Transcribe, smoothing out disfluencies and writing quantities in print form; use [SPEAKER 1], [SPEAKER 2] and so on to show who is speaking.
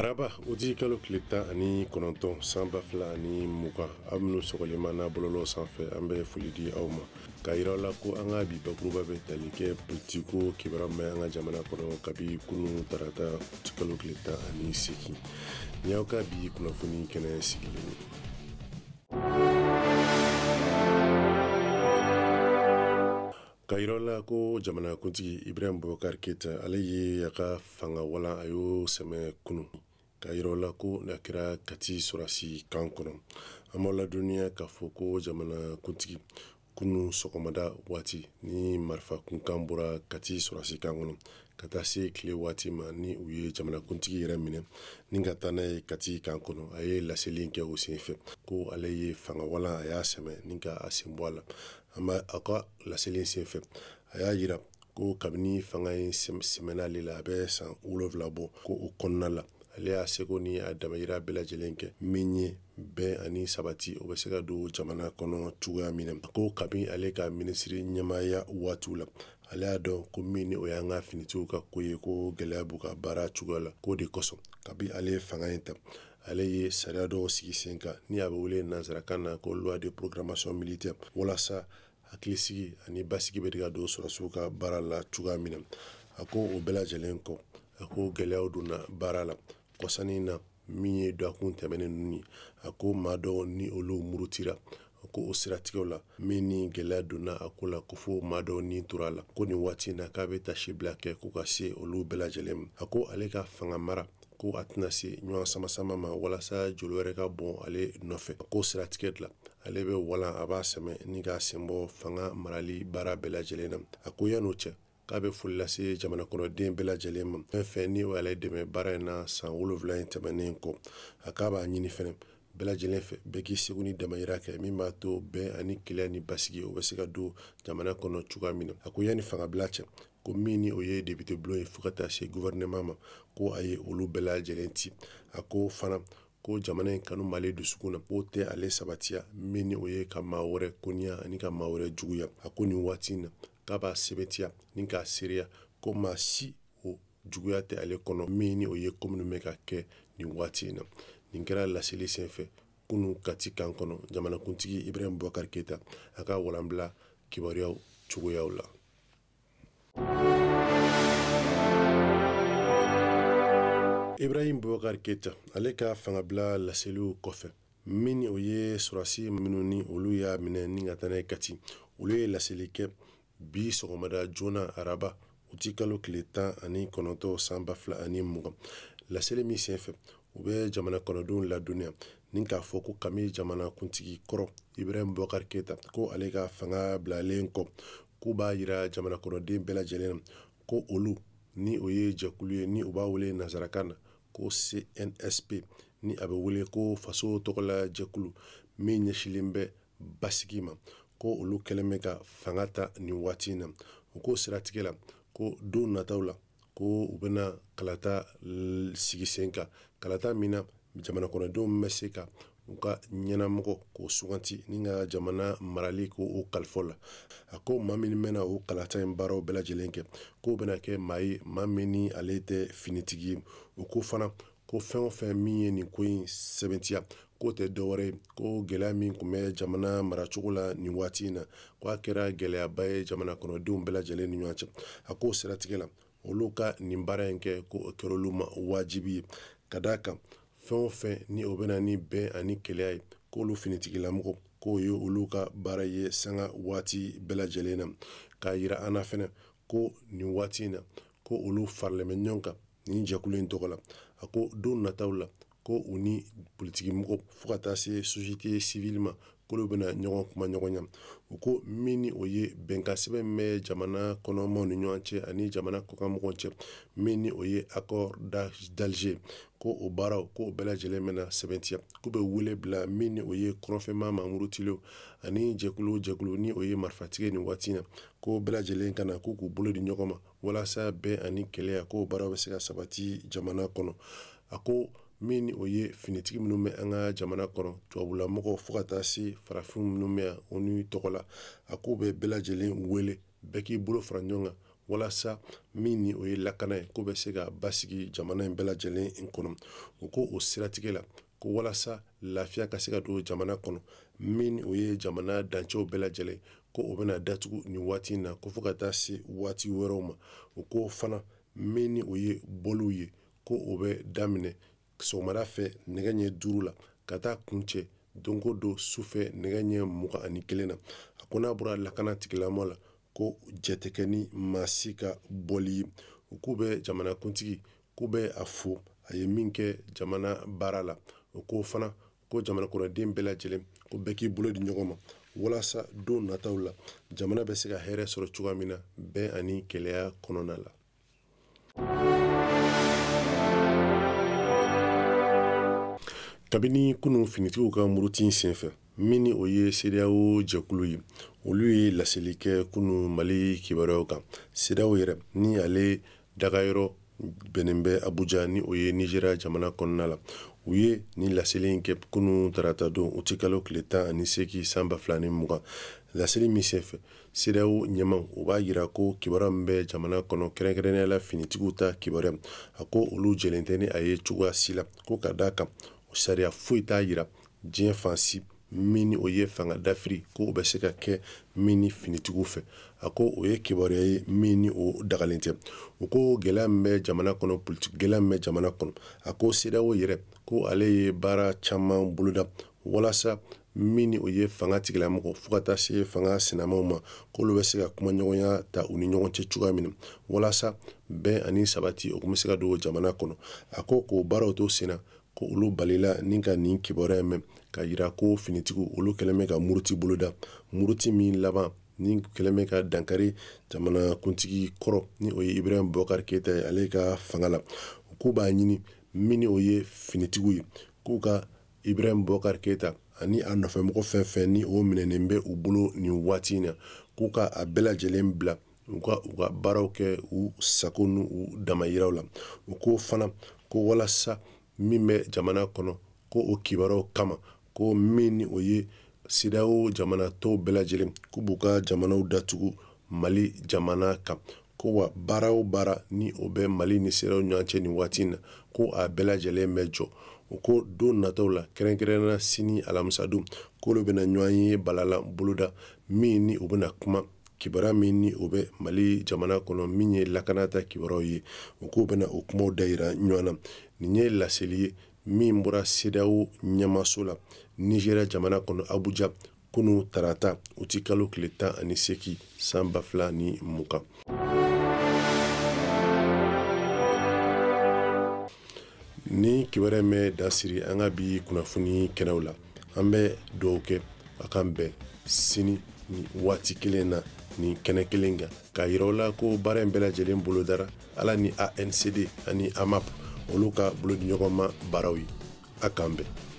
[SPEAKER 1] Araba udi kalo kileta ani kononton sanba fila ani muka amnu sogolimana bololo sanfɛ an bɛ foli di aw ma ka yiraw la ko an ka bi bakuruba bɛ tali kɛ politiko kibaruya mɛn an ka jamana kɔnɔ kabi kunu tarata kalo kileta ani segi ni y'aw ka bi kunnafoni kɛnɛ sigilen ye. Ka yiraw la ko jamana kuntigi Ibrahim Boubacar Keita ale ye a ka fanga walan a y'o sɛmɛ kunu ka yiraw la ko n'a kɛra Kati Sorasi kan kɔnɔ an b'aw ladɔnniya k'a fɔ ko jamana kuntigi kunu sɔgɔmada waati ni marifa kunkan bɔra Kati Sorasi kan kɔnɔ ka taa se tile waati ma ni u ye jamana kuntigi yɛrɛ minɛ ni ka taa n'a ye Kati kan kɔnɔ a ye laseli kɛ o senfɛ ko ale ye fanga walan a y'a sɛmɛ ni ka a sen bɔ a la a ka laseli senfɛ a y'a yira ko kabini fanga in sɛmɛnna ale la a bɛ san 7 bɔ ko o kɔnɔna la ale y'a seko ni a damayira bɛɛ lajɛlen kɛ min ye bɛn ani sabati o bɛ se ka don jamana kɔnɔ cogoya min na ko kabini ale ka minisiri ɲɛmaaya waatiw la ale y'a dɔn ko min ni o y'an ka finitigiw ka ko ye ko gɛlɛya b'u ka baara cogoya la k'o de kosɔn kabi ale fanga in ta ale ye sariya dɔw sigi sen kan ni a bɛ wele nanzarakan na ko loi de programmation militaire walasa hakilisigi ani basigi bɛ ka don sɔrɔsiw ka baara la cogoya min na a ko o bɛɛ lajɛlen kɔ a ko gɛlɛyaw donna baara la kɔsani na min ye dakun tɛmɛnen ninnu ye a ko maa dɔw ni olu murutira ko o siratigɛw la min ni gɛlɛya donna a ko la ko fo maa dɔw ni tora la ko nin waati na k'a bɛ tasi bila kɛ ko ka se olu bɛɛ lajɛlen ma a ko ale ka fanga mara ko a tɛna se ɲɔgɔn sama-sama ma walasa joli wɛrɛ ka bɔn ale nɔfɛ ko siratigɛ dilan ale bɛ walan a b'a sɛmɛ ni k'a sen bɔ fanga marali baara bɛɛ lajɛlen na a ko yan'o cɛ k'a bɛ foli lase jamana kɔnɔden bɛɛ lajɛlen ma fɛn fɛn ni o y'ale dɛmɛ baara in na san 7 in tɛmɛnen kɔ a k'a b'a ɲini fɛnɛ bɛɛ lajɛlen fɛ bɛɛ k'i seko ni damayira kɛ min b'a to bɛn ani kɛlɛ ni basigi o bɛ se ka don jamana kɔnɔ cogoya min na a ko yanni fangabila cɛ ko min ni o ye député bulon ye fo ka taa se gouvernement ma ko a ye olu bɛɛ lajɛlen ci a ko fana ko jamana in kanu m'ale dusukun na k'o tɛ ale sabatiya min ni o ye ka maa wɛrɛ koniya ani ka maa wɛrɛ juguya a ko nin waati in na k'a b'a sɛbɛntiya ni k'a seereya ko maa si o juguya tɛ ale kɔnɔ min ni o ye ko minnu bɛ ka kɛ nin waati in na nin kɛra laseli senfɛ kunu Kati kan kɔnɔ jamanakuntigi Ibrahim Boubacar Keita a ka walanbila kibaruyaw cogoyaw la. Ibrahim Boubacar Keita ale ka fangabila laseliw kɔfɛ min ni o ye sɔrɔsi minnu ni olu y'a minɛ ni ka taa n'a ye Kati olu ye laseli kɛ bi sɔgɔmada joona araba uti kalo tile 19 sanba 2020 laseli min senfɛ u bɛ jamana kɔnɔdenw ladɔnniya ni k'a fɔ ko kami jamana kuntigi kɔrɔ Ibrahim Boubacar Keita ko ale ka fanga bilalen kɔ k'u b'a yira jamana kɔnɔden bɛɛ lajɛlen na ko olu ni o ye jɛkulu ye ni u b'a wele nanzarakan na ko CNSP ni a bɛ wele ko faso tɔgɔla jɛkulu min ɲɛsilen bɛ basigi ma ko olu kɛlen bɛ ka fanga ta nin waati in na u ko siratigɛ la ko don nataw la ko u bɛna kalata sigi sen kan kalata min na jamana kɔnɔdenw bɛ se ka u ka ɲɛnamɔgɔ k'o suganti ni ka jamana marali ko o kalifɔ la a ko maa min bɛna o kalata in baaraw bɛɛ lajɛlen kɛ k'o bɛna kɛ maa ye maa min ni ale tɛ finitigi ye u ko fana ko fɛn o fɛn min ye nin ko in sɛbɛntiya k'o tɛ dɔwɛrɛ ye ko gɛlɛya min tun bɛ jamana maracogo la nin waati in na k'a kɛra gɛlɛyaba ye jamana kɔnɔdenw bɛɛ lajɛlen ni ɲɔgɔn cɛ a k'o siratigɛ la olu ka nin baara in kɛ ko o kɛra olu ma wajibi ye ka d'a kan fɛn o fɛn ni o bɛna ni bɛn ani kɛlɛya ye k'olu finitigilamɔgɔ k'o ye olu ka baara ye sanga waati bɛɛ lajɛlen na k'a yira an na fɛnɛ ko nin waati in na ko olu faralen bɛ ɲɔgɔn kan nin jɛkulu in tɔgɔ la a ko don nataw la ko u ni politigimɔgɔ fo ka taa se société civile ma k'olu bɛna ɲɔgɔn kuma ɲɔgɔn ɲa u ko min ni o ye bɛnkan sɛbɛn min bɛ jamana kɔnɔmaw ni ɲɔgɔn cɛ ani jamana kɔkanmɔgɔw cɛ min ni o ye accord d'Alger ko o baaraw ko o bɛɛ lajɛlen bɛna sɛbɛntiya k'u bɛ wele bila min ni o ye kɔrɔnfɛma Mamuru Tilo ani jɛkulu ni o ye marifatigɛ nin waati in na ko bɛɛ lajɛlen ka na k'u k'u bolo di ɲɔgɔn ma walasa bɛn ani kɛlɛya k'o baaraw bɛ se ka sabati jamana kɔnɔ a ko min ni o ye finitigi minnu bɛ an ka jamana kɔnɔ tubabulamɔgɔw fo ka taa se farafin minnu bɛ yan o ni tɔgɔ la a k'u bɛ bɛɛ lajɛlen wele bɛɛ k'i bolo fara ɲɔgɔn kan walasa min ni o ye lakana ye ko bɛ se ka basigi jamana in bɛɛ lajɛlen kɔnɔ u ko o siratigɛ la ko walasa lafiya ka se ka don jamana kɔnɔ min o ye jamana dancɛw bɛɛ lajɛlen ko o bɛna datugu nin waati in na ko fo ka taa se waati wɛrɛw ma u ko fana min ni o ye bɔliw ye ko o bɛ daminɛ sɔgɔmada fɛ nɛgɛ ɲɛ 5 la ka taa kuncɛ don o don sufɛ nɛgɛ ɲɛ 21 na a ko n'a bɔra lakana tigilamɔgɔ la ko jɛ tɛ kɛ ni maa si ka bɔli ye u k'u bɛ jamanakuntigi k'u bɛ a fo a ye min kɛ jamana baara la o ko fana ko jamana kɔnɔden bɛɛ lajɛlen ko bɛɛ k'i bolo di ɲɔgɔn ma walasa don nataw la jamana bɛ se ka hɛrɛ sɔrɔ cogoya min na bɛn ani kɛlɛya kɔnɔna la. Kabini kunun finitigiw ka muruti senfɛ min ni o ye CEDEAO jɛkulu ye olu ye laseli kɛ kunun Mali kibaruyaw kan CEDEAO yɛrɛ ni ale dagayɔrɔ bɛnnen bɛ Abuja ni o ye Nigeria jamana kɔnɔna la u ye ni laseli in kɛ kunun tarata don o tɛ kalo tile 18 san 2020 laseli min senfɛ CEDEAO ɲɛmaw o b'a yira ko kibaruya min bɛ jamana kɔnɔ kɛrɛnkɛrɛnnenya la finitigiw ta kibaruya a ko olu jɛlen tɛ ni a ye cogoya si la ko ka d'a kan sariya foyi t'a yira diɲɛ fansi min ni o ye fanga dafiri ko o bɛ se ka kɛ min ni finitigiw fɛ a ko o ye kibaruya ye min ni o dagalen tɛ u ko gɛlɛya min bɛ jamana kɔnɔ politique gɛlɛya min bɛ jamana kɔnɔ a ko CEDEAO yɛrɛ ko ale ye baara caman boloda walasa min ni o ye fanga tigilamɔgɔ fo ka taa se fanga senamaw ma k'olu bɛ se ka kumaɲɔgɔnya ta u ni ɲɔgɔn cɛ cogoya min na walasa bɛn ani sabati o kun bɛ se ka don jamana kɔnɔ a ko k'o baaraw to sen na ko olu balila ni ka nin kibaruya mɛn ka yira ko finitigiw olu kɛlen bɛ ka muruti boloda muruti min laban ni kɛlen bɛ ka dankari jamanakuntigi kɔrɔ ni o ye Ibrahim Boubacar Keïta ye ale ka fanga la k'u b'a ɲini min ni o ye finitigiw ye k'u ka Ibrahim Boubacar Keïta ani a nɔfɛmɔgɔ fɛn fɛn ni o minɛnen bɛ u bolo nin waati in na k'u ka a bɛɛ lajɛlen bila u ka baaraw kɛ u sago n'u damayiraw la u ko fana ko walasa min bɛ jamana kɔnɔ ko o kibaruyaw kama ko min ni o ye CEDEAO jamana tɔw bɛɛ lajɛlen k'u b'u ka jamanaw datugu Mali jamana kan ko wa baara o baara ni o bɛ Mali ni CEDEAO ɲɔgɔn cɛ nin waati in na ko a bɛɛ lajɛlen bɛ jɔ u ko don nataw la kɛrɛnkɛrɛnnenya sini alamisa don k'olu bɛna ɲɔgɔn ye balala boloda min ni o bɛna kuma kibaruya min ni o bɛ Mali jamana kɔnɔ min ye lakanata kibaruyaw ye u k'o bɛna o kumaw dayira ɲɔgɔn na nin ye laseli ye min bɔra CEDEAO ɲɛmaso la Nigeria jamana kɔnɔ Abuja kunun tarata o tɛ kalo tile 18 san 2020. Ni kibaruya mɛ dasiri an ka bi kunnafoni kɛnɛw la an bɛ dugawu kɛ a kan bɛn sini ni waati kelen na ni kɛnɛ kelen kan k'a yira la ko baara in bɛɛ lajɛlen bolodara ala ni ANCD ani AMAP olu ka bolodiɲɔgɔnma baaraw ye a kan bɛn.